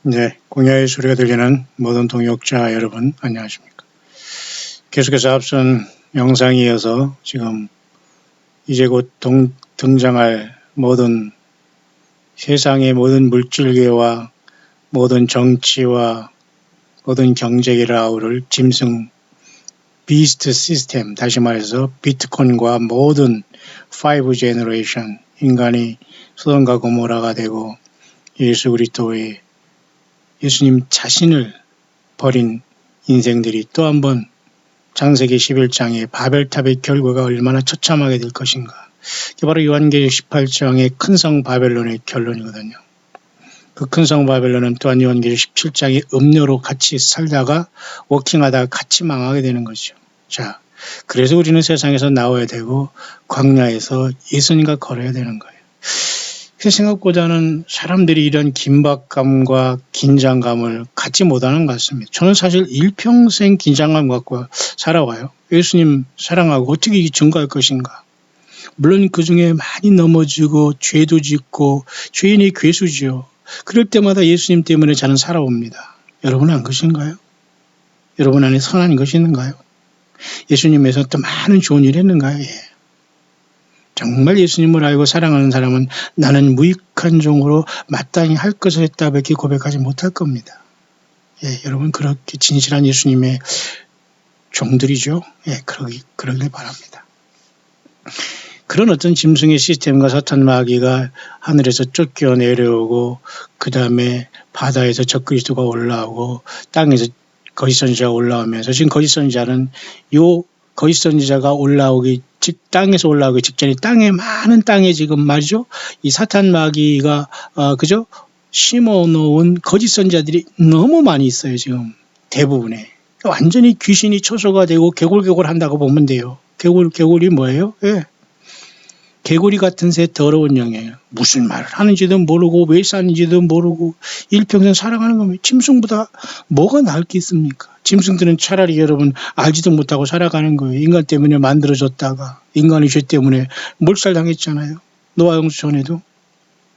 네, 공야의 소리가 들리는 모든 동역자 여러분 안녕하십니까. 계속해서 앞선 영상에 이어서 지금 이제 곧 등장할 모든 세상의 모든 물질계와 모든 정치와 모든 경제계를 아우를 짐승 비스트 시스템, 다시 말해서 비트코인과 모든 5 제너레이션, 인간이 소돔과 고모라가 되고 예수 그리스도의 예수님 자신을 버린 인생들이 또 한 번 창세기 11장의 바벨탑의 결과가 얼마나 처참하게 될 것인가. 이게 바로 요한계시록 18장의 큰 성 바벨론의 결론이거든요. 그 큰 성 바벨론은 또한 요한계시록 17장의 음료로 같이 살다가 워킹하다가 같이 망하게 되는 거죠. 자, 그래서 우리는 세상에서 나와야 되고 광야에서 예수님과 걸어야 되는 거예요. 그 생각보다는 사람들이 이런 긴박감과 긴장감을 갖지 못하는 것 같습니다. 저는 사실 일평생 긴장감 갖고 살아와요. 예수님 사랑하고 어떻게 증거할 것인가. 물론 그 중에 많이 넘어지고 죄도 짓고 죄인이 괴수지요. 그럴 때마다 예수님 때문에 저는 살아옵니다. 여러분 안 그러신가요? 여러분 안에 선한 것이 있는가요? 예수님에서 또 많은 좋은 일 했는가요? 예. 정말 예수님을 알고 사랑하는 사람은 나는 무익한 종으로 마땅히 할 것을 했다밖에 고백하지 못할 겁니다. 예, 여러분 그렇게 진실한 예수님의 종들이죠. 예, 그러길 바랍니다. 그런 어떤 짐승의 시스템과 사탄 마귀가 하늘에서 쫓겨 내려오고 그 다음에 바다에서 적그리스도가 올라오고 땅에서 거짓 선지자가 올라오면서 지금 거짓 선지자는 거짓 선지자가 땅에서 올라오기 직전에 많은 땅에 지금 말이죠. 이 사탄 마귀가, 그죠? 심어놓은 거짓 선지자들이 너무 많이 있어요, 지금. 대부분에. 완전히 귀신이 초소가 되고 개골개골 한다고 보면 돼요. 개골이 뭐예요? 예. 개구리 같은 새 더러운 영이에요. 무슨 말을 하는지도 모르고 왜 사는지도 모르고 일평생 살아가는 겁니다. 짐승보다 뭐가 나을 게 있습니까? 짐승들은 차라리 여러분 알지도 못하고 살아가는 거예요. 인간 때문에 만들어졌다가 인간의 죄 때문에 몰살당했잖아요. 노아 홍수 전에도.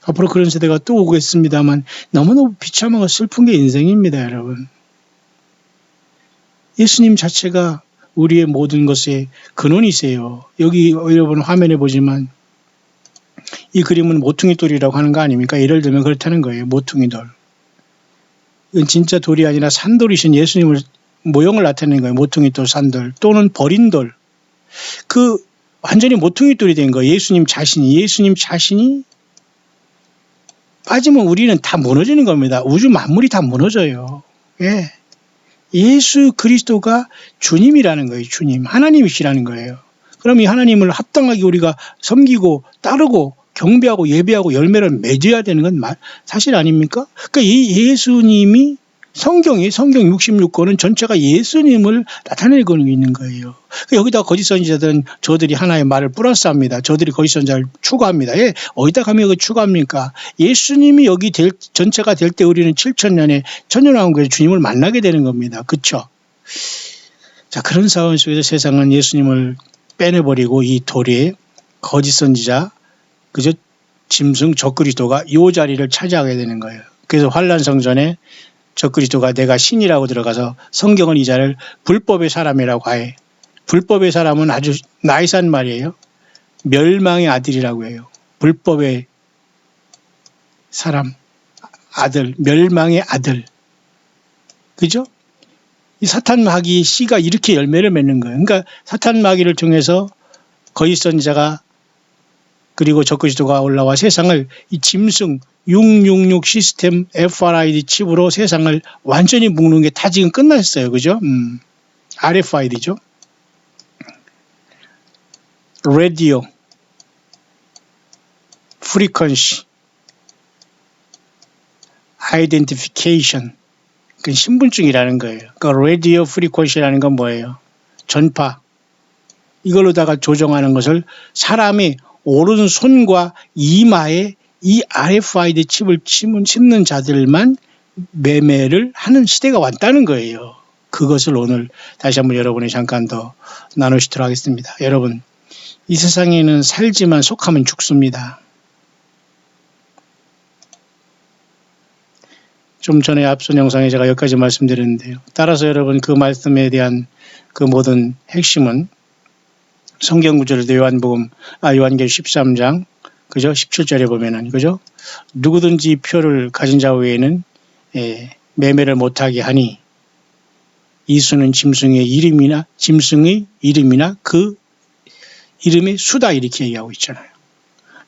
앞으로 그런 세대가 또 오겠습니다만 너무너무 비참하고 슬픈 게 인생입니다, 여러분. 예수님 자체가 우리의 모든 것의 근원이세요. 여기 여러분 화면에 보지만 이 그림은 모퉁이 돌이라고 하는 거 아닙니까? 예를 들면 그렇다는 거예요. 모퉁이 돌. 이건 진짜 돌이 아니라 산돌이신 예수님을 모형을 나타내는 거예요. 모퉁이 돌, 산돌 또는 버린 돌. 그 완전히 모퉁이 돌이 된 거예요. 예수님 자신이 빠지면 우리는 다 무너지는 겁니다. 우주 만물이 다 무너져요. 예. 예수 그리스도가 주님이라는 거예요. 주님. 하나님이시라는 거예요. 그럼 이 하나님을 합당하게 우리가 섬기고 따르고 경배하고 예배하고 열매를 맺어야 되는 건 사실 아닙니까? 그러니까 이 예수님이 성경 66권은 전체가 예수님을 나타내고 있는 거예요. 그러니까 여기다 거짓 선지자들은 저들이 하나의 말을 플러스합니다. 저들이 거짓 선지자를 추가합니다. 예, 어디다 가면 추가합니까? 예수님이 여기 전체가 될 때 우리는 7천년에 천년왕국에서 주님을 만나게 되는 겁니다. 그렇죠? 자, 그런 상황 속에서 세상은 예수님을 빼내버리고 이 돌에 거짓 선지자, 그저 짐승 적그리스도가 이 자리를 차지하게 되는 거예요. 그래서 환란성전에 적그리스도가 내가 신이라고 들어가서 성경은 이 자를 불법의 사람이라고 하해. 불법의 사람은 아주 나이스한 말이에요. 멸망의 아들이라고 해요. 불법의 사람, 아들, 멸망의 아들. 그죠? 이 사탄 마귀의 씨가 이렇게 열매를 맺는 거예요. 그러니까 사탄 마귀를 통해서 거짓 선지자가 그리고 적그리스도가 올라와 세상을 이 짐승 666 시스템 FRID 칩으로 세상을 완전히 묶는 게 다 지금 끝났어요. 그죠? RFID죠. Radio Frequency Identification. 그 신분증이라는 거예요. 그러니까 Radio Frequency라는 건 뭐예요? 전파. 이걸로다가 조정하는 것을 사람의 오른손과 이마에 이 RFID 칩을 심는 자들만 매매를 하는 시대가 왔다는 거예요. 그것을 오늘 다시 한번 여러분이 잠깐 더 나누시도록 하겠습니다. 여러분, 이 세상에는 살지만 속하면 죽습니다. 좀 전에 앞선 영상에 제가 여기까지 말씀드렸는데요. 따라서 여러분 그 말씀에 대한 그 모든 핵심은 성경 구절도 요한계시록 13장 그죠? 17절에 보면은 그죠? 누구든지 표를 가진 자 외에는 매매를 못하게 하니 이 수는 짐승의 이름이나 그 이름의 수다 이렇게 얘기하고 있잖아요.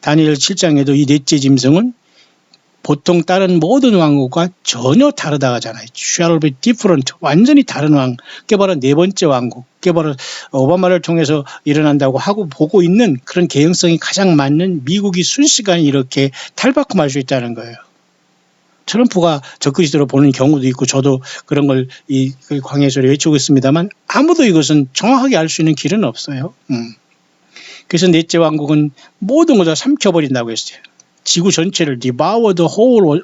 다니엘 7장에도 이 넷째 짐승은 보통 다른 모든 왕국과 전혀 다르다 하잖아요. shall be different. 완전히 다른 왕. 그게 바로 네 번째 왕국. 그게 바로 오바마를 통해서 일어난다고 하고 보고 있는 그런 개연성이 가장 맞는 미국이 순식간에 이렇게 탈바꿈 할 수 있다는 거예요. 트럼프가 적그리스도로 보는 경우도 있고 저도 그런 걸 이 광야에서 외치고 있습니다만 아무도 이것은 정확하게 알 수 있는 길은 없어요. 그래서 넷째 왕국은 모든 걸 다 삼켜버린다고 했어요. 지구 전체를 devour the whole,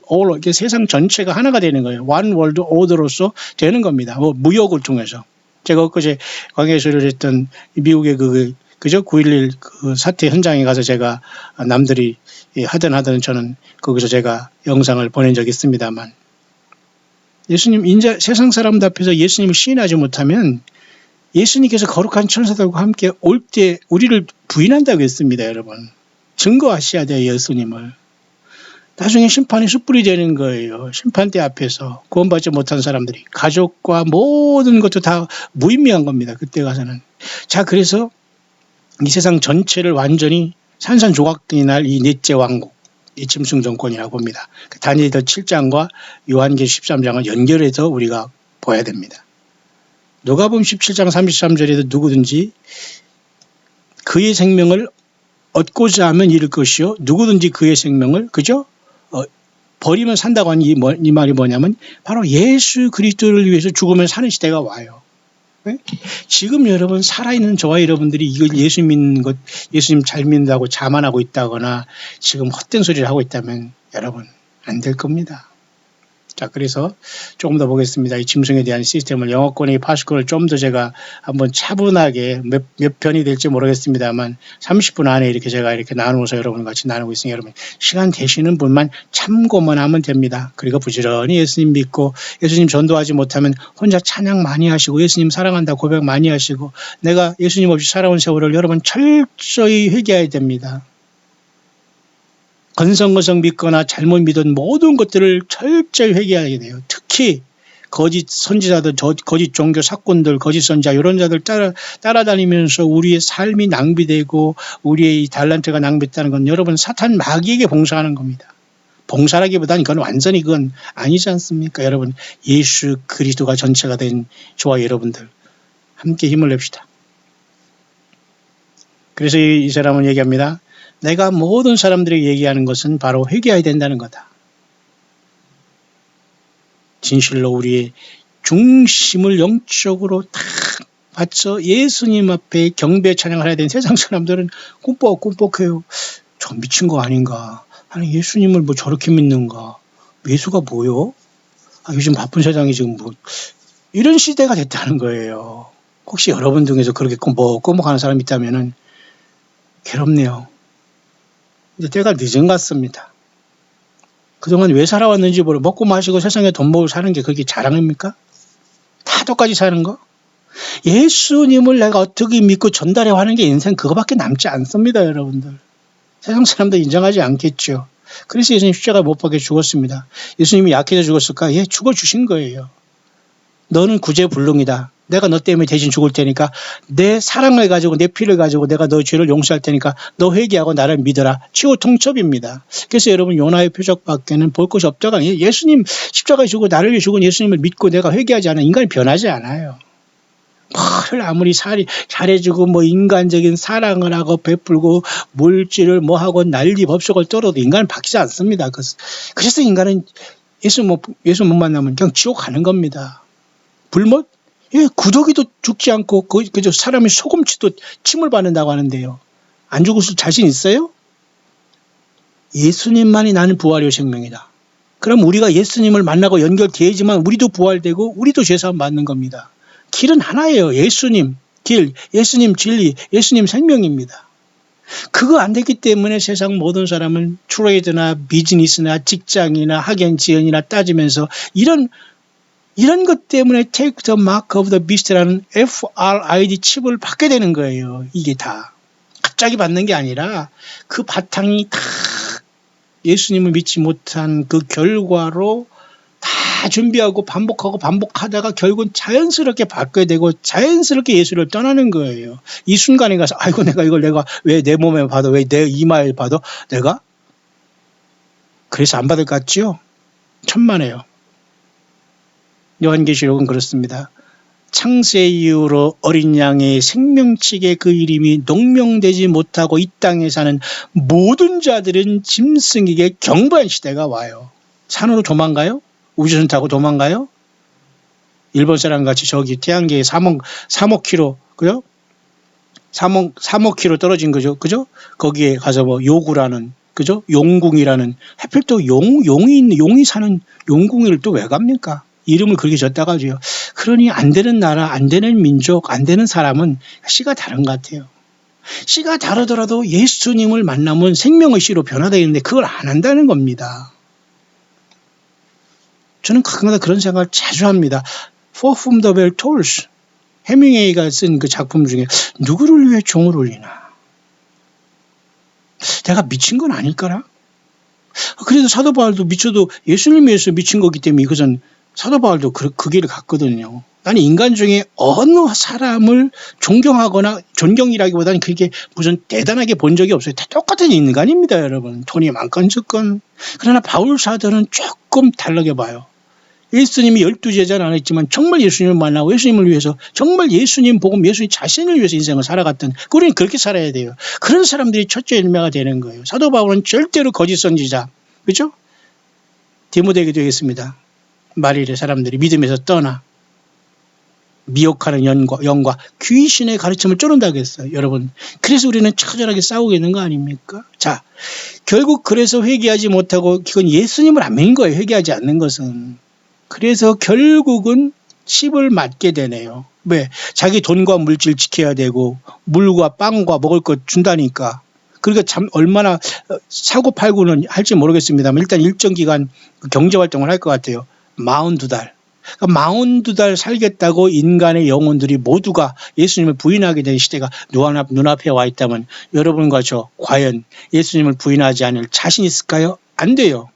세상 전체가 하나가 되는 거예요. one world order로서 되는 겁니다. 무역을 통해서. 제가 엊그제 광야에서 했던 미국의 그죠? 9.11 그 사태 현장에 가서 제가 남들이 하든 저는 거기서 제가 영상을 보낸 적이 있습니다만 예수님 세상 사람들 앞에서 예수님을 시인하지 못하면 예수님께서 거룩한 천사들과 함께 올 때 우리를 부인한다고 했습니다. 여러분. 증거하셔야 돼요. 예수님을. 나중에 심판이 숯불이 되는 거예요. 심판대 앞에서 구원받지 못한 사람들이 가족과 모든 것도 다 무의미한 겁니다. 그때 가서는. 자, 그래서 이 세상 전체를 완전히 산산조각이 날 이 넷째 왕국, 이 짐승 정권이라고 봅니다. 다니엘 7장과 요한계시록 13장을 연결해서 우리가 봐야 됩니다. 누가복음 17장 33절에도 누구든지 그의 생명을 얻고자 하면 잃을 것이요 누구든지 그의 생명을 그죠? 버리면 산다고 하는 이 말이 뭐냐면 바로 예수 그리스도를 위해서 죽으면 사는 시대가 와요. 네? 지금 여러분 살아있는 저와 여러분들이 이걸 예수 믿는 것, 예수님 잘 믿는다고 자만하고 있다거나 지금 헛된 소리를 하고 있다면 여러분 안 될 겁니다. 자, 그래서 조금 더 보겠습니다. 이 짐승에 대한 시스템을 영어권의 파스코를 좀 더 제가 한번 차분하게 몇 편이 될지 모르겠습니다만 30분 안에 이렇게 제가 이렇게 나누어서 여러분 같이 나누고 있으니 여러분 시간 되시는 분만 참고만 하면 됩니다. 그리고 부지런히 예수님 믿고 예수님 전도하지 못하면 혼자 찬양 많이 하시고 예수님 사랑한다 고백 많이 하시고 내가 예수님 없이 살아온 세월을 여러분 철저히 회개해야 됩니다. 건성건성 믿거나 잘못 믿은 모든 것들을 철저히 회개하게 돼요. 특히 거짓 선지자들, 거짓 종교 사꾼들, 거짓 선지자 이런 자들 따라다니면서 우리의 삶이 낭비되고 우리의 이 달란트가 낭비됐다는 건 여러분 사탄 마귀에게 봉사하는 겁니다. 봉사라기보다는 그건 아니지 않습니까? 여러분 예수 그리스도가 전체가 된 저와 여러분들 함께 힘을 냅시다. 그래서 이 사람은 얘기합니다. 내가 모든 사람들에게 얘기하는 것은 바로 회개해야 된다는 거다. 진실로 우리의 중심을 영적으로 탁 바쳐 예수님 앞에 경배 찬양을 해야 되는 세상 사람들은 꿈뻑해요. 저 미친 거 아닌가? 아니 예수님을 뭐 저렇게 믿는가? 예수가 뭐요? 요즘 바쁜 세상이 지금 뭐 이런 시대가 됐다는 거예요. 혹시 여러분 중에서 그렇게 꼬먹하는 사람이 있다면은 괴롭네요. 이제 때가 늦은 것 같습니다. 그동안 왜 살아왔는지 모르고 먹고 마시고 세상에 돈 모으고 사는 게 그게 자랑입니까? 다 똑같이 사는 거? 예수님을 내가 어떻게 믿고 전달해 하는 게 인생 그거밖에 남지 않습니다. 여러분들. 세상 사람들 인정하지 않겠죠. 그래서 예수님 십자가 못 박혀 죽었습니다. 예수님이 약해서 죽었을까? 예, 죽어주신 거예요. 너는 구제불능이다. 내가 너 때문에 대신 죽을 테니까 내 사랑을 가지고 내 피를 가지고 내가 너 죄를 용서할 테니까 너 회개하고 나를 믿어라. 치유 통첩입니다. 그래서 여러분 요나의 표적밖에는 볼 것이 없다가 아니에요. 예수님 십자가에 죽고 나를 위해 죽은 예수님을 믿고 내가 회개하지 않으면 인간이 변하지 않아요. 아무리 잘해주고 뭐 인간적인 사랑을 하고 베풀고 물질을 뭐 하고 난리 법석을 떨어도 인간은 바뀌지 않습니다. 그래서 인간은 예수 못 만나면 그냥 지옥 가는 겁니다. 불못? 예, 구더기도 죽지 않고 그저 사람이 소금치도 침을 받는다고 하는데요. 안 죽을 자신 있어요? 예수님만이 나는 부활이요 생명이다. 그럼 우리가 예수님을 만나고 연결되지만 우리도 부활되고 우리도 죄사함 받는 겁니다. 길은 하나예요. 예수님 길, 예수님 진리, 예수님 생명입니다. 그거 안 됐기 때문에 세상 모든 사람은 트레이드나 비즈니스나 직장이나 학연 지연이나 따지면서 이런 것 때문에 take the mark of the beast라는 FRID 칩을 받게 되는 거예요. 이게 다. 갑자기 받는 게 아니라 그 바탕이 다 예수님을 믿지 못한 그 결과로 다 준비하고 반복하고 반복하다가 결국은 자연스럽게 받게 되고 자연스럽게 예수를 떠나는 거예요. 이 순간에 가서 아이고 내가 이걸 내가 왜 내 몸에 받아 왜 내 이마에 받아 내가 그래서 안 받을 것 같지요? 천만에요. 요한계시록은 그렇습니다. 창세 이후로 어린 양의 생명책에 그 이름이 농명되지 못하고 이 땅에 사는 모든 자들은 짐승에게 경배한 시대가 와요. 산으로 도망가요? 우주선 타고 도망가요? 일본 사람 같이 저기 태양계에 3억 킬로, 그죠? 3억 킬로 떨어진 거죠. 그죠? 거기에 가서 뭐 요구라는, 그죠? 용궁이라는, 하필 또 용이 사는 용궁을 또 왜 갑니까? 이름을 그렇게 줬다가지요. 그러니 안 되는 나라, 안 되는 민족, 안 되는 사람은 씨가 다른 것 같아요. 씨가 다르더라도 예수님을 만나면 생명의 씨로 변화되는데 그걸 안 한다는 겁니다. 저는 가끔가다 그런 생각을 자주 합니다. For whom the bell tolls. 해밍웨이가 쓴 그 작품 중에 누구를 위해 종을 울리나. 내가 미친 건 아닐까라? 그래도 사도 바울도 미쳐도 예수님 위해서 미친 거기 때문에 이것은 사도 바울도 그 길을 갔거든요. 나는 인간 중에 어느 사람을 존경하거나 존경이라기보다는 그렇게 무슨 대단하게 본 적이 없어요. 다 똑같은 인간입니다, 여러분. 돈이 많건 적건. 그러나 바울 사도는 조금 다르게 봐요. 예수님이 12제자는 안 했지만 정말 예수님을 만나고 예수님을 위해서 정말 예수님 복음 예수님 자신을 위해서 인생을 살아갔던 우리는 그렇게 살아야 돼요. 그런 사람들이 첫째 열매가 되는 거예요. 사도 바울은 절대로 거짓 선지자, 그렇죠? 디모데에게 되겠습니다. 말일의 사람들이 믿음에서 떠나 미혹하는 영과 귀신의 가르침을 쫓는다고 했어요. 여러분, 그래서 우리는 처절하게 싸우고 있는 거 아닙니까? 자, 결국 그래서 회개하지 못하고 그건 예수님을 안 믿는 거예요. 회개하지 않는 것은. 그래서 결국은 칩을 맞게 되네요. 왜? 자기 돈과 물질 지켜야 되고 물과 빵과 먹을 것 준다니까. 그러니까 참 얼마나 사고 팔고는 할지 모르겠습니다만 일단 일정 기간 경제활동을 할 것 같아요. 42달. 그러니까 42달 살겠다고 인간의 영혼들이 모두가 예수님을 부인하게 된 시대가 눈앞에 와 있다면 여러분과 저 과연 예수님을 부인하지 않을 자신 있을까요? 안 돼요.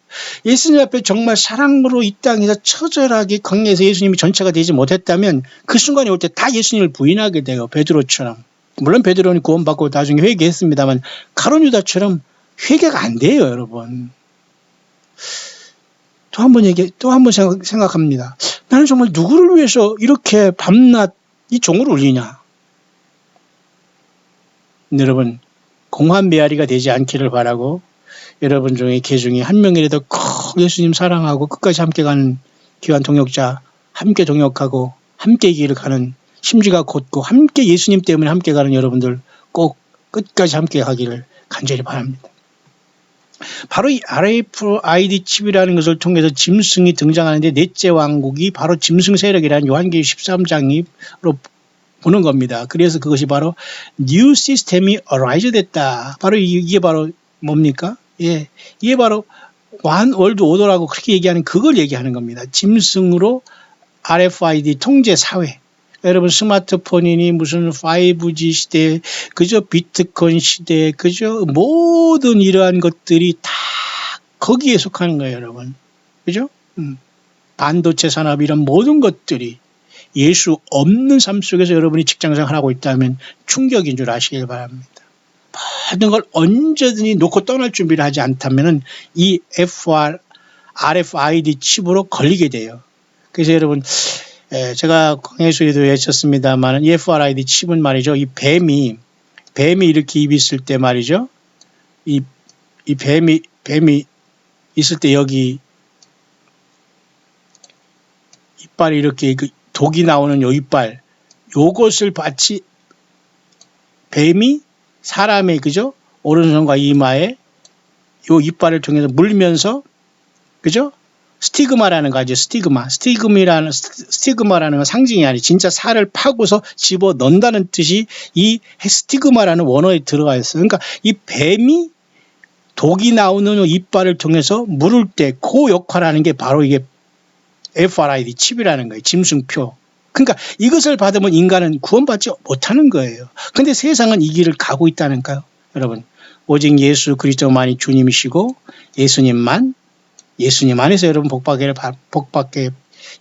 예수님 앞에 정말 사랑으로 이 땅에서 처절하게 강해서 예수님이 전체가 되지 못했다면 그 순간이 올 때 다 예수님을 부인하게 돼요. 베드로처럼. 물론 베드로는 구원받고 나중에 회개했습니다만 가룟유다처럼 회개가 안 돼요, 여러분. 또 한 번 생각합니다. 나는 정말 누구를 위해서 이렇게 밤낮 이 종을 울리냐? 여러분, 공한 메아리가 되지 않기를 바라고 여러분 중에 개 중에 한 명이라도 예수님 사랑하고 끝까지 함께 가는 귀한 동역자, 함께 동역하고 함께 길을 가는 심지가 곧고 함께 예수님 때문에 함께 가는 여러분들 꼭 끝까지 함께 가기를 간절히 바랍니다. 바로 이 RFID 칩이라는 것을 통해서 짐승이 등장하는데 넷째 왕국이 바로 짐승 세력이라는 요한계시록 13장으로 보는 겁니다. 그래서 그것이 바로 뉴 시스템이 어라이즈 됐다. 바로 이게 바로 뭡니까? 예, 이게 바로 원 월드 오더라고 그렇게 얘기하는 그걸 얘기하는 겁니다. 짐승으로 RFID 통제 사회. 여러분 스마트폰이니 무슨 5G 시대, 그죠? 비트코인 시대, 그죠? 모든 이러한 것들이 다 거기에 속하는 거예요, 여러분. 그죠? 반도체 산업 이런 모든 것들이 예수 없는 삶 속에서 여러분이 직장생활 하고 있다면 충격인 줄 아시길 바랍니다. 모든 걸 언제든지 놓고 떠날 준비를 하지 않다면 이 RFID 칩으로 걸리게 돼요. 그래서 여러분 제가 강해수에도 외쳤습니다만 이 FRID 칩은 말이죠. 이 뱀이 이렇게 입 있을 때 말이죠. 이 뱀이 있을 때 여기 이빨이 이렇게 그 독이 나오는 요 이빨 요것을 같이 뱀이 사람의 그죠? 오른손과 이마에 요 이빨을 통해서 물면서 그죠? 스티그마라는 거죠. 스티그마라는 건 상징이 아니에요. 진짜 살을 파고서 집어 넣는다는 뜻이 이 스티그마라는 원어에 들어가 있어요. 그러니까 이 뱀이 독이 나오는 이빨을 통해서 물을 때 그 역할하는 게 바로 이게 FRID 칩이라는 거예요. 짐승표. 그러니까 이것을 받으면 인간은 구원받지 못하는 거예요. 근데 세상은 이 길을 가고 있다니까요. 여러분, 오직 예수 그리스도만이 주님이시고 예수님 안에서 여러분 복받게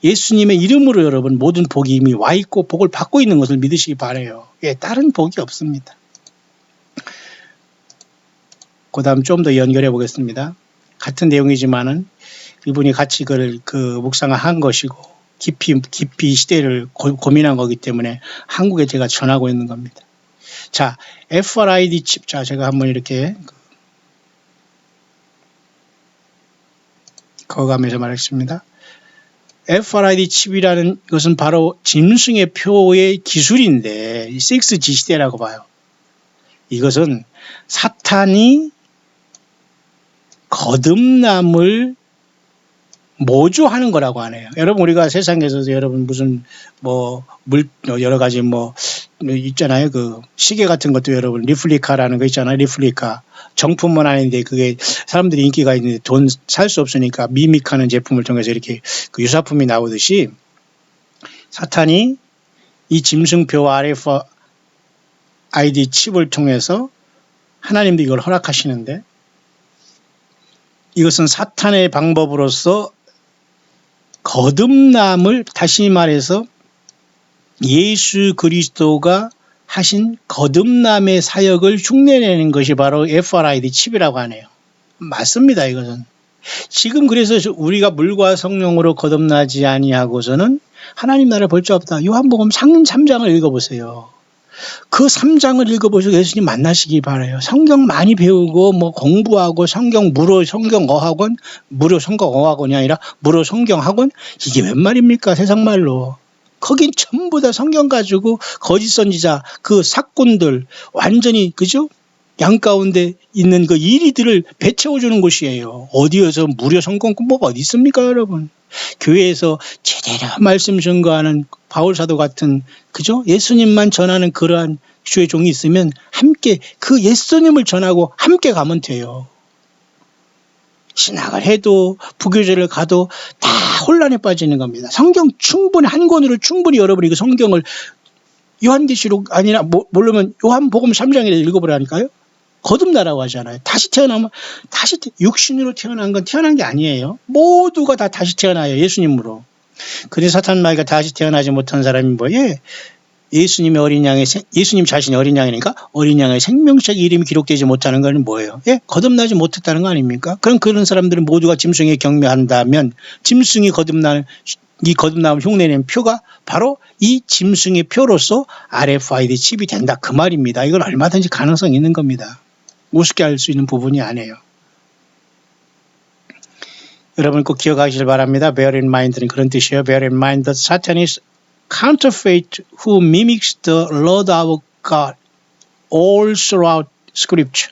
예수님의 이름으로 여러분 모든 복이 이미 와 있고 복을 받고 있는 것을 믿으시기 바라요. 예, 다른 복이 없습니다. 그 다음 좀 더 연결해 보겠습니다. 같은 내용이지만은 이분이 같이 그걸 묵상한 것이고 깊이 시대를 고민한 거기 때문에 한국에 제가 전하고 있는 겁니다. 자, FRID 칩. 자, 제가 한번 이렇게 거감해서 말했습니다. FRID 칩이라는 것은 바로 짐승의 표의 기술인데 6G 시대라고 봐요. 이것은 사탄이 거듭남을 모조하는 거라고 하네요. 여러분, 우리가 세상에서 여러분 무슨 여러 가지 있잖아요. 그 시계 같은 것도 여러분 리플리카라는 거 있잖아요. 리플리카. 정품은 아닌데 그게 사람들이 인기가 있는데 돈 살 수 없으니까 미믹하는 제품을 통해서 이렇게 그 유사품이 나오듯이 사탄이 이 짐승표와 RFID 칩을 통해서 하나님도 이걸 허락하시는데 이것은 사탄의 방법으로서 거듭남을 다시 말해서 예수 그리스도가 하신 거듭남의 사역을 흉내내는 것이 바로 FRID 칩이라고 하네요. 맞습니다. 이것은. 지금 그래서 우리가 물과 성령으로 거듭나지 아니하고서는 하나님 나라를 볼 수 없다. 요한복음 3장을 읽어보세요. 그 3장을 읽어보시고 예수님 만나시기 바라요. 성경 많이 배우고 공부하고 무료 성경 어학원이 아니라 무료 성경 학원? 이게 웬 말입니까? 세상 말로. 거긴 전부 다 성경 가지고 거짓 선지자 그 사꾼들 완전히 그죠? 양 가운데 있는 그 이리들을 배채워주는 곳이에요. 어디에서 무료 성경 공부가 어디 있습니까, 여러분? 교회에서 제대로 말씀 증거하는 바울 사도 같은 그죠? 예수님만 전하는 그러한 주의 종이 있으면 함께 그 예수님을 전하고 함께 가면 돼요. 신학을 해도 부교제를 가도 다 혼란에 빠지는 겁니다. 성경 충분히 한 권으로 충분히 여러분이 그 성경을 요한계시록 아니라 모르면 요한복음 3장에 읽어보라니까요. 거듭나라고 하잖아요. 다시 태어나면 육신으로 태어난 건 태어난 게 아니에요. 모두가 다 다시 태어나요. 예수님으로. 근데 사탄 마귀가 다시 태어나지 못한 사람이 뭐예요? 예수님 자신이 어린 양이니까 어린 양의 생명책 이름이 기록되지 못하는 건 뭐예요? 예? 거듭나지 못했다는 거 아닙니까? 그런 사람들은 모두가 짐승에 경배한다면 짐승이 이 거듭남을 흉내내는 표가 바로 이 짐승의 표로서 RFID 칩이 된다. 그 말입니다. 이건 얼마든지 가능성이 있는 겁니다. 우습게 할 수 있는 부분이 아니에요. 여러분 꼭 기억하시길 바랍니다. Bear in mind는 그런 뜻이에요. Bear in mind that Satan is counterfeit who mimics the Lord our God all throughout Scripture.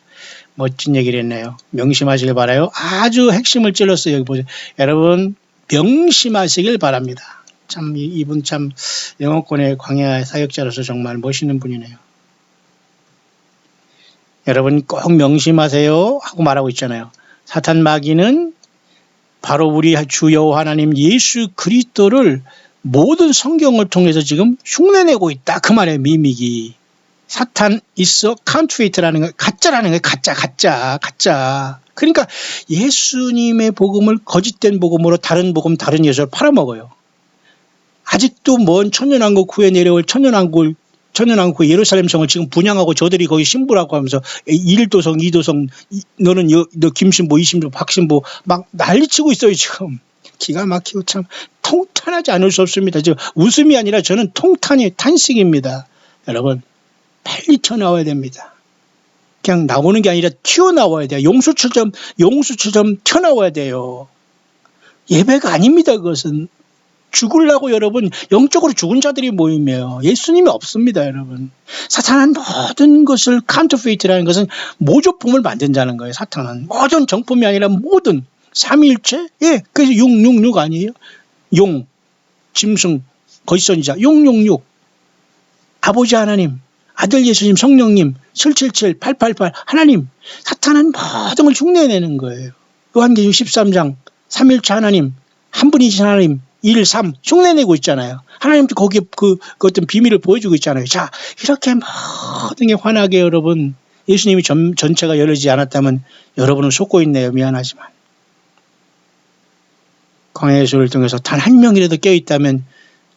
멋진 얘기를 했네요. 명심하시길 바라요. 아주 핵심을 찔렀어요. 여기 보세요. 여러분 명심하시길 바랍니다. 참 이분 참 영어권의 광야 사역자로서 정말 멋있는 분이네요. 여러분 꼭 명심하세요 하고 말하고 있잖아요. 사탄 마귀는 바로 우리 주 여호와 하나님 예수 그리스도를 모든 성경을 통해서 지금 흉내내고 있다. 그 말이에요. 미믹이. 사탄 있어 카운트페이트라는 거 가짜라는 거예요. 가짜. 그러니까 예수님의 복음을 거짓된 복음으로 다른 복음 다른 예수를 팔아먹어요. 아직도 먼 천년왕국 후에 내려올 천년왕국 예루살렘 성을 지금 분양하고 저들이 거기 신부라고 하면서 1도성 2도성 너 김신부 이신부 박신부 막 난리치고 있어요. 지금 기가 막히고 참 통탄하지 않을 수 없습니다. 지금 웃음이 아니라 저는 탄식입니다. 여러분 빨리 튀어나와야 됩니다. 그냥 나오는 게 아니라 튀어나와야 돼요. 용수처럼 튀어나와야 돼요. 예배가 아닙니다. 그것은 죽으려고 여러분 영적으로 죽은 자들이 모이며 예수님이 없습니다. 여러분 사탄은 모든 것을 카운터페이트라는 것은 모조품을 만든다는 거예요. 사탄은 모든 정품이 아니라 모든 삼위일체? 예, 그래서 666 아니에요? 용, 짐승, 거짓선지자, 666. 아버지 하나님, 아들 예수님, 성령님, 777, 888, 하나님. 사탄은 모든 걸 흉내내는 거예요. 요한계시록 13장, 삼위일체 하나님, 한 분이신 하나님, 1, 3 흉내내고 있잖아요. 하나님도 거기에 그 어떤 비밀을 보여주고 있잖아요. 자, 이렇게 모든 게 환하게 여러분, 예수님이 전체가 열리지 않았다면 여러분은 속고 있네요. 미안하지만. 광야의 예수를 통해서 단 한 명이라도 깨어있다면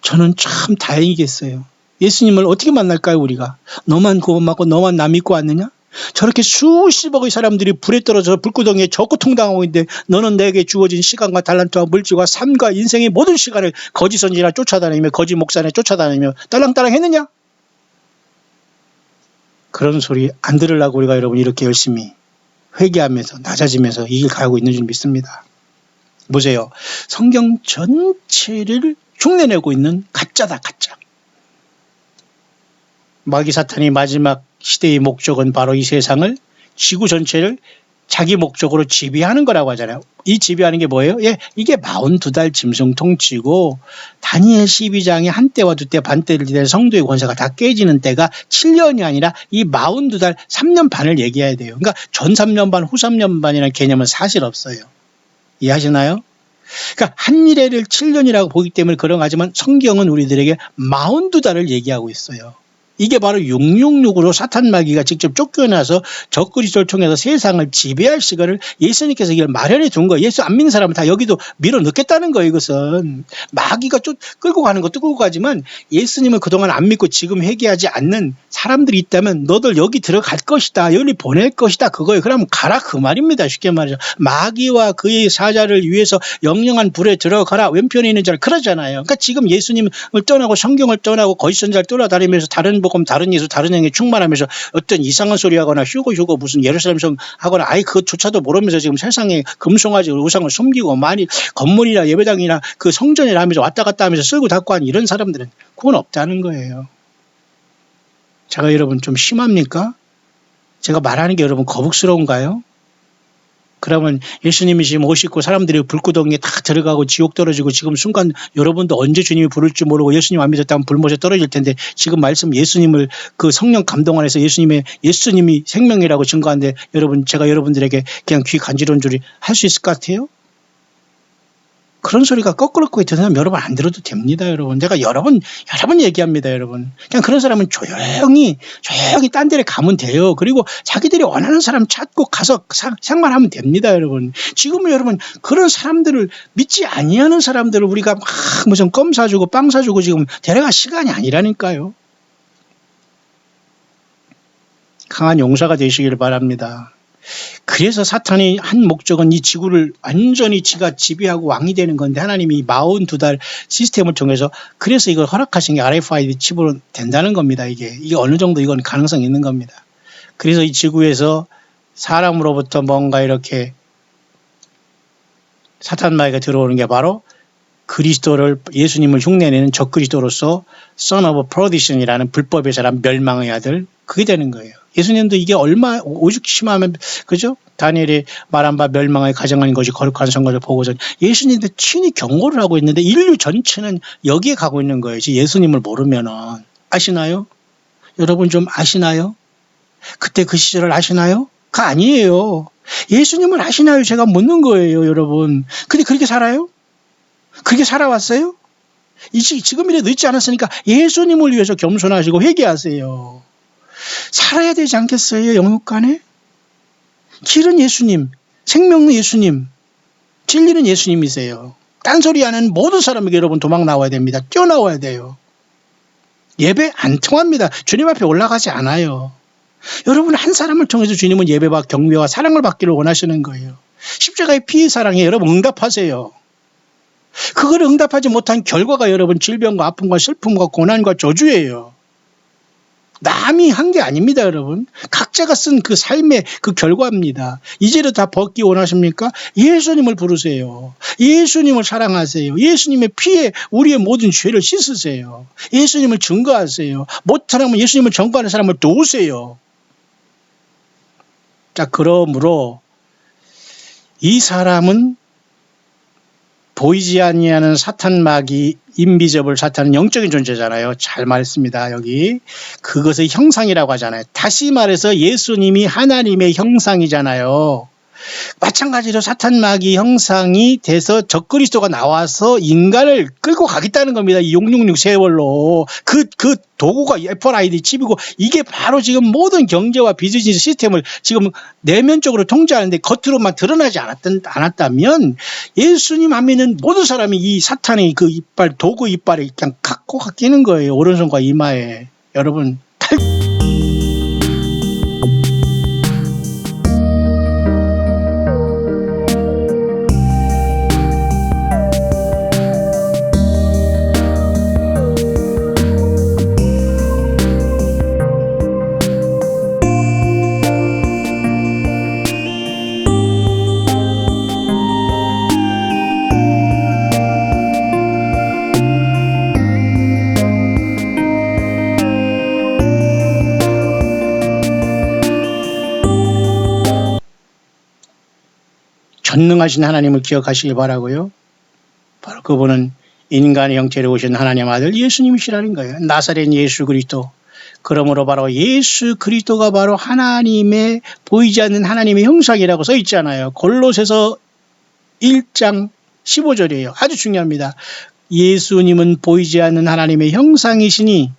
저는 참 다행이겠어요. 예수님을 어떻게 만날까요, 우리가? 너만 구원받고 너만 남 믿고 왔느냐? 저렇게 수십억의 사람들이 불에 떨어져 불구덩이에 적고통당하고 있는데 너는 내게 주어진 시간과 달란트와 물질과 삶과 인생의 모든 시간을 거짓 선지나 쫓아다니며 거짓 목사나 쫓아다니며 딸랑딸랑 했느냐? 그런 소리 안 들으려고 우리가 여러분 이렇게 열심히 회개하면서 낮아지면서 이 길 가고 있는 줄 믿습니다. 보세요. 성경 전체를 흉내내고 있는 가짜다, 가짜. 마귀 사탄이 마지막 시대의 목적은 바로 이 세상을, 지구 전체를 자기 목적으로 지배하는 거라고 하잖아요. 이 지배하는 게 뭐예요? 예, 이게 42달 짐승 통치고 다니엘 12장에 한때와 두때 반때를 지낸 성도의 권세가 다 깨지는 때가 7년이 아니라 이 42달 3년 반을 얘기해야 돼요. 그러니까 전 3년 반, 후 3년 반이라는 개념은 사실 없어요. 이해하시나요? 그러니까 한 일회를 7년이라고 보기 때문에 그런 거지만 성경은 우리들에게 42달을 얘기하고 있어요. 이게 바로 666으로 사탄 마귀가 직접 쫓겨나서 적그리스도를 통해서 세상을 지배할 시간을 예수님께서 이걸 마련해 둔 거예요. 예수 안 믿는 사람은 다 여기도 밀어넣겠다는 거예요. 이것은 마귀가 끌고 가는 것도 끌고 가지만 예수님을 그동안 안 믿고 지금 회개하지 않는 사람들이 있다면 너들 여기 들어갈 것이다. 여기 보낼 것이다. 그거예요. 그러면 가라 그 말입니다. 쉽게 말해서 마귀와 그의 사자를 위해서 영영한 불에 들어가라. 왼편에 있는 자를 그러잖아요. 그러니까 지금 예수님을 떠나고 성경을 떠나고 거짓 선지자를 떠나다니면서 다른 복음, 다른 예수, 다른 영에 충만하면서 어떤 이상한 소리 하거나 휴고 무슨 예루살렘 성 하거나 아예 그것조차도 모르면서 지금 세상에 금송아지 우상을 숨기고 많이 건물이나 예배당이나 그 성전이라 하면서 왔다 갔다 하면서 쓸고 닦고 하는 이런 사람들은 그건 없다는 거예요. 제가 여러분 좀 심합니까? 제가 말하는 게 여러분 거북스러운가요? 그러면 예수님이 지금 오시고 사람들이 불구덩이에 다 들어가고 지옥 떨어지고 지금 순간 여러분도 언제 주님이 부를지 모르고 예수님 안 믿었다면 불못에 떨어질 텐데 지금 말씀 예수님을 그 성령 감동 안에서 예수님이 생명이라고 증거하는데 여러분 제가 여러분들에게 그냥 귀 간지러운 줄이 할 수 있을 것 같아요? 그런 소리가 거꾸로 듣는 사람 여러분 안 들어도 됩니다, 여러분. 제가 여러 번 얘기합니다, 여러분. 그냥 그런 사람은 조용히 딴 데를 가면 돼요. 그리고 자기들이 원하는 사람 찾고 가서 생활하면 됩니다, 여러분. 지금은 여러분 그런 사람들을 믿지 아니하는 사람들을 우리가 막 무슨 껌 사주고 빵 사주고 지금 데려갈 시간이 아니라니까요. 강한 용사가 되시기를 바랍니다. 그래서 사탄이 한 목적은 이 지구를 완전히 지가 지배하고 왕이 되는 건데 하나님이 42달 시스템을 통해서 그래서 이걸 허락하신 게 RFID 칩으로 된다는 겁니다. 이게 어느 정도 이건 가능성이 있는 겁니다. 그래서 이 지구에서 사람으로부터 뭔가 이렇게 사탄 마귀가 들어오는 게 바로 그리스도를 예수님을 흉내내는 적그리스도로서 Son of Perdition이라는 불법의 사람 멸망의 아들 그게 되는 거예요. 예수님도 이게 얼마 오죽 심하면 그죠? 다니엘이 말한 바 멸망의 가정한 것이 거룩한 선거를 보고서 예수님도 친히 경고를 하고 있는데 인류 전체는 여기에 가고 있는 거예요. 예수님을 모르면은 아시나요? 여러분 좀 아시나요? 그때 그 시절을 아시나요? 그거 아니에요. 예수님을 아시나요? 제가 묻는 거예요, 여러분. 근데 그렇게 살아요? 그렇게 살아왔어요? 지금이라도 늦지 않았으니까 예수님을 위해서 겸손하시고 회개하세요. 살아야 되지 않겠어요? 영육간에? 길은 예수님, 생명은 예수님, 진리는 예수님이세요. 딴소리 하는 모든 사람에게 여러분 도망 나와야 됩니다. 뛰어나와야 돼요. 예배 안 통합니다. 주님 앞에 올라가지 않아요. 여러분 한 사람을 통해서 주님은 예배와 경배와 사랑을 받기를 원하시는 거예요. 십자가의 피의 사랑에 여러분 응답하세요. 그걸 응답하지 못한 결과가 여러분 질병과 아픔과 슬픔과 고난과 저주예요. 남이 한 게 아닙니다, 여러분. 각자가 쓴 그 삶의 그 결과입니다. 이제는 다 벗기 원하십니까? 예수님을 부르세요. 예수님을 사랑하세요. 예수님의 피에 우리의 모든 죄를 씻으세요. 예수님을 증거하세요. 못하면 예수님을 증거하는 사람을 도우세요. 자, 그러므로 이 사람은 보이지 아니하는 사탄 마귀 인비저블 사탄은 영적인 존재잖아요. 잘 말했습니다. 여기 그것의 형상이라고 하잖아요. 다시 말해서 예수님이 하나님의 형상이잖아요. 마찬가지로 사탄 마귀 형상이 돼서 적그리스도가 나와서 인간을 끌고 가겠다는 겁니다. 이 666 세월로 그 도구가 FRID 칩이고, 이게 바로 지금 모든 경제와 비즈니스 시스템을 지금 내면적으로 통제하는데 겉으로만 드러나지 않았다면 예수님 안 믿는 모든 사람이 이 사탄의 그 이빨, 도구 이빨에 그냥 갖고 가기는 거예요. 오른손과 이마에. 여러분, 전능하신 하나님을 기억하시기 바라고요. 바로 그분은 인간의 형체로 오신 하나님 아들 예수님이시라는 거예요. 나사렛 예수 그리스도. 그러므로 바로 예수 그리스도가 바로 하나님의 보이지 않는 하나님의 형상이라고 써 있잖아요. 골로새서 1장 15절이에요. 아주 중요합니다. 예수님은 보이지 않는 하나님의 형상이시니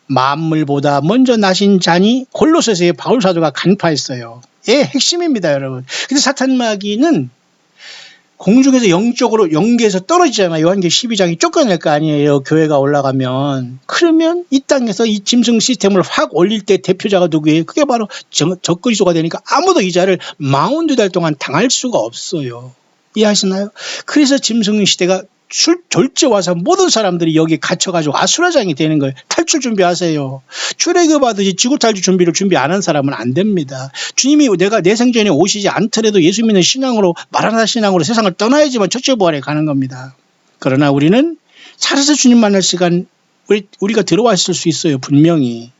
만물보다 먼저 나신 자니 골로새서의 바울 사도가 간파했어요. 예, 핵심입니다, 여러분. 근데 사탄 마귀는 공중에서 영적으로 영계에서 떨어지잖아요. 요한계시록 12장이 쫓겨낼 거 아니에요. 교회가 올라가면. 그러면 이 땅에서 이 짐승 시스템을 확 올릴 때 대표자가 누구예요? 그게 바로 적그리스도가 되니까 아무도 이 자를 42달 동안 당할 수가 없어요. 이해하시나요? 그래서 짐승 시대가 졸지 와서 모든 사람들이 여기 갇혀가지고 아수라장이 되는 거예요. 탈출 준비하세요. 출애굽 하듯이 지구탈출 준비를 준비 안 한 사람은 안 됩니다. 주님이 내가 내 생전에 오시지 않더라도 예수 믿는 신앙으로, 마라나타 신앙으로 세상을 떠나야지만 첫째 부활에 가는 겁니다. 그러나 우리는 살아서 주님 만날 시간 우리가 들어와 있을 수 있어요. 분명히.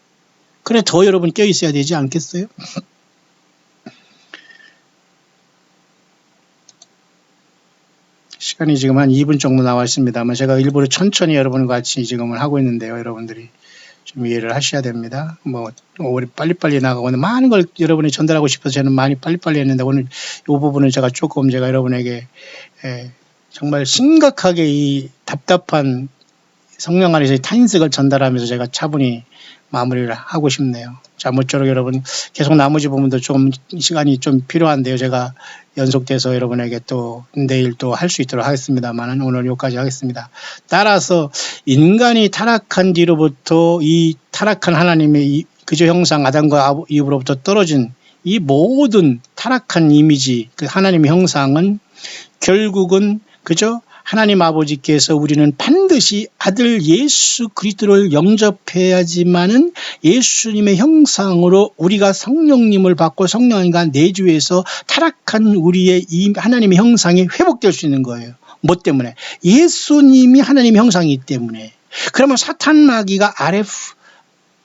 그래 더 여러분 껴 있어야 되지 않겠어요? 시간이 지금 한 2분 정도 나와 있습니다만 제가 일부러 천천히 여러분과 같이 지금은 하고 있는데요. 여러분들이 좀 이해를 하셔야 됩니다. 우리 빨리빨리 나가고 오늘 많은 걸 여러분이 전달하고 싶어서 저는 많이 빨리빨리 했는데 오늘 이 부분은 제가 여러분에게 정말 심각하게 이 답답한 성령 안에서의 탄식을 전달하면서 제가 차분히 마무리를 하고 싶네요. 자, 모쪼록 여러분 계속 나머지 부분도 좀 시간이 좀 필요한데요. 제가 연속돼서 여러분에게 또 내일 또 할 수 있도록 하겠습니다만 오늘 여기까지 하겠습니다. 따라서 인간이 타락한 뒤로부터 이 타락한 하나님의 그저 형상 아담과 이브로부터 떨어진 이 모든 타락한 이미지, 그 하나님의 형상은 결국은 그저 하나님 아버지께서 우리는 반드시 아들 예수 그리스도를 영접해야지만은 예수님의 형상으로 우리가 성령님을 받고 성령님과 내주해서 타락한 우리의 이 하나님의 형상이 회복될 수 있는 거예요. 뭐 때문에? 예수님이 하나님의 형상이기 때문에. 그러면 사탄 마귀가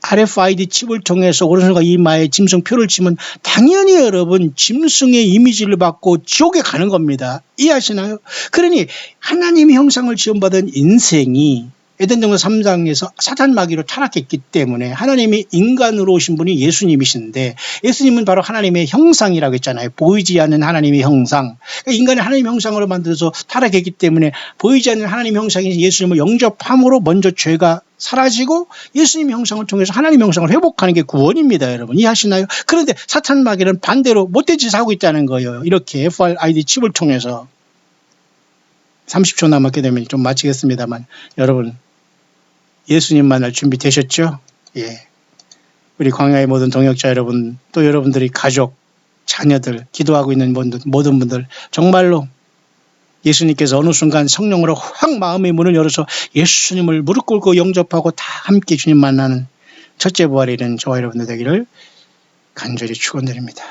RFID 칩을 통해서 오른손과 이마에 짐승표를 치면 당연히 여러분 짐승의 이미지를 받고 지옥에 가는 겁니다. 이해하시나요? 그러니 하나님의 형상을 지원받은 인생이 에덴동산 3장에서 사탄 마귀로 타락했기 때문에 하나님이 인간으로 오신 분이 예수님이신데 예수님은 바로 하나님의 형상이라고 했잖아요. 보이지 않는 하나님의 형상. 그러니까 인간의 하나님의 형상으로 만들어서 타락했기 때문에 보이지 않는 하나님의 형상인 예수님을 영접함으로 먼저 죄가 사라지고 예수님의 형상을 통해서 하나님의 형상을 회복하는 게 구원입니다. 여러분 이해하시나요? 그런데 사탄 마귀는 반대로 못된 짓을 하고 있다는 거예요. 이렇게 FRID 칩을 통해서 30초 남았게 되면 좀 마치겠습니다만 여러분 예수님 만날 준비 되셨죠? 예. 우리 광야의 모든 동역자 여러분, 또 여러분들이 가족, 자녀들, 기도하고 있는 모든 분들 정말로 예수님께서 어느 순간 성령으로 확 마음의 문을 열어서 예수님을 무릎 꿇고 영접하고 다 함께 주님 만나는 첫째 부활이 이른 저와 여러분들 되기를 간절히 축원드립니다.